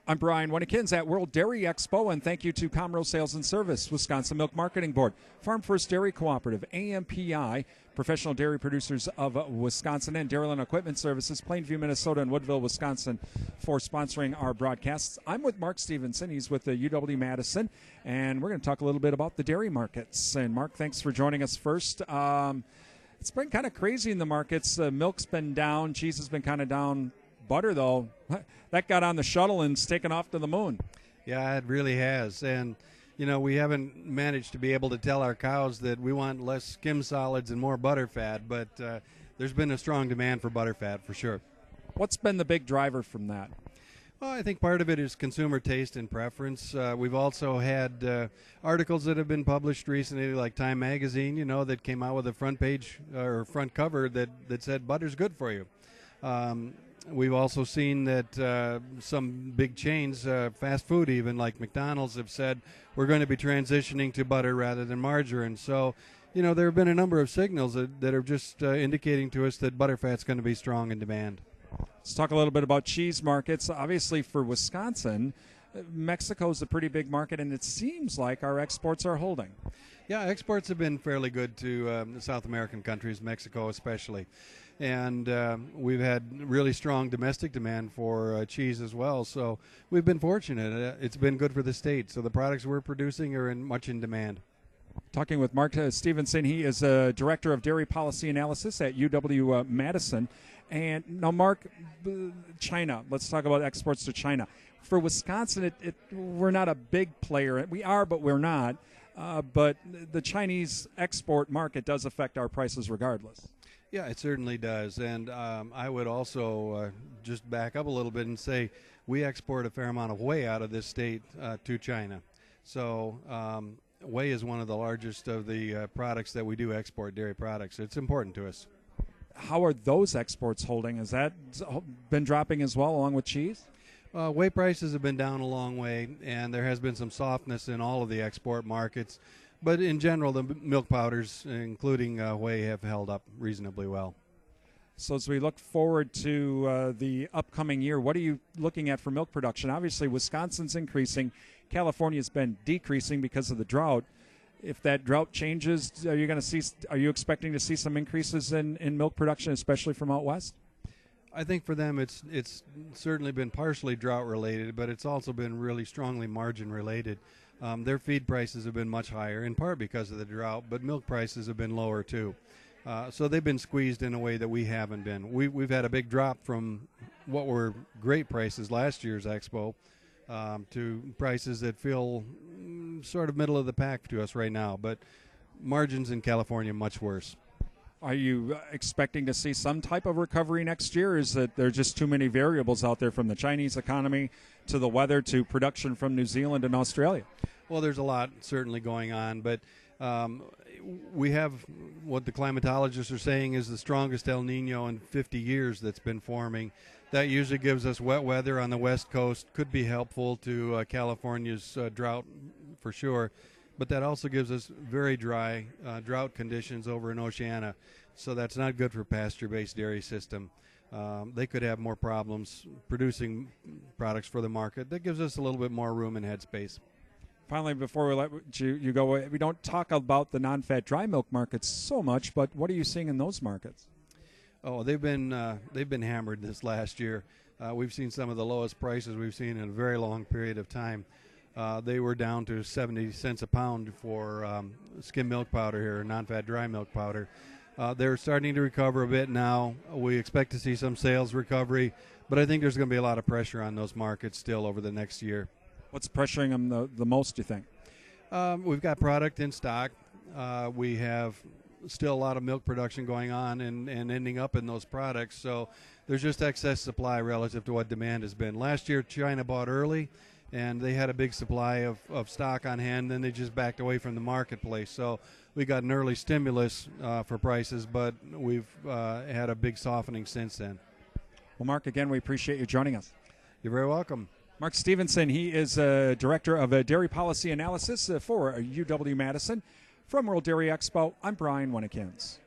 I'm Brian Winnekins at World Dairy Expo, and thank you to Comro Sales and Service, Wisconsin Milk Marketing Board, Farm First Dairy Cooperative, AMPI, Professional Dairy Producers of Wisconsin, and Dairyland Equipment Services, Plainview, Minnesota, and Woodville, Wisconsin, for sponsoring our broadcasts. I'm with Mark Stephenson. He's with the UW-Madison, and we're going to talk a little bit about the dairy markets. And Mark, thanks for joining us first. It's been kind of crazy in the markets. Milk's been down, cheese has been kind of down. Butter, though, that got on the shuttle and's taken off to the moon. Yeah, it really has. And, you know, we haven't managed to be able to tell our cows that we want less skim solids and more butter fat, but there's been a strong demand for butter fat for sure. What's been the big driver from that? Well, I think part of it is consumer taste and preference. We've also had articles that have been published recently, like Time Magazine, you know, that came out with a front page or front cover that said butter's good for you. We've also seen that some big chains, fast food even, like McDonald's, have said we're going to be transitioning to butter rather than margarine. So, you know, there have been a number of signals that are just indicating to us that butterfat's going to be strong in demand. Let's talk a little bit about cheese markets. Obviously, for Wisconsin, Mexico's a pretty big market, and it seems like our exports are holding. Yeah, exports have been fairly good to the South American countries, Mexico especially. And we've had really strong domestic demand for cheese as well. So we've been fortunate. It's been good for the state. So the products we're producing are much in demand. Talking with Mark Stephenson. He is a Director of Dairy Policy Analysis at UW-Madison. And now, Mark, China. Let's talk about exports to China. For Wisconsin, we're not a big player. We are, but we're not. But the Chinese export market does affect our prices regardless. Yeah, it certainly does. And I would also just back up a little bit and say we export a fair amount of whey out of this state to China. So whey is one of the largest of the products that we do export, dairy products. It's important to us. How are those exports holding? Has that been dropping as well, along with cheese? Whey prices have been down a long way, and there has been some softness in all of the export markets. But in general, the milk powders, including whey, have held up reasonably well. So as we look forward to the upcoming year, what are you looking at for milk production? Obviously, Wisconsin's increasing. California's been decreasing because of the drought. If that drought changes, are you expecting to see some increases in milk production, especially from out west? I think for them it's certainly been partially drought related, but it's also been really strongly margin related. Their feed prices have been much higher, in part because of the drought, but milk prices have been lower too. So they've been squeezed in a way that we haven't been. We've had a big drop from what were great prices last year's expo to prices that feel sort of middle of the pack to us right now, but margins in California much worse. Are you expecting to see some type of recovery next year? Or is that there are just too many variables out there, from the Chinese economy to the weather to production from New Zealand and Australia? Well, there's a lot certainly going on, but we have what the climatologists are saying is the strongest El Nino in 50 years that's been forming. That usually gives us wet weather on the West Coast, could be helpful to California's drought for sure. But that also gives us very dry drought conditions over in Oceania, so that's not good for pasture-based dairy system. They could have more problems producing products for the market. That gives us a little bit more room and headspace. Finally, before we let you go, we don't talk about the non-fat dry milk markets so much, but what are you seeing in those markets? Oh, they've been hammered this last year. We've seen some of the lowest prices we've seen in a very long period of time. They were down to 70 cents a pound for skim milk powder here, non-fat dry milk powder. They're starting to recover a bit now. We expect to see some sales recovery, but I think there's going to be a lot of pressure on those markets still over the next year. What's pressuring them the most, do you think? We've got product in stock. We have still a lot of milk production going on and ending up in those products, so there's just excess supply relative to what demand has been. Last year, China bought early, and they had a big supply of stock on hand, then they just backed away from the marketplace. So we got an early stimulus for prices, but we've had a big softening since then. Well, Mark, again, we appreciate you joining us. You're very welcome. Mark Stephenson, he is Director of Dairy Policy Analysis for UW-Madison. From World Dairy Expo, I'm Brian Winnekins.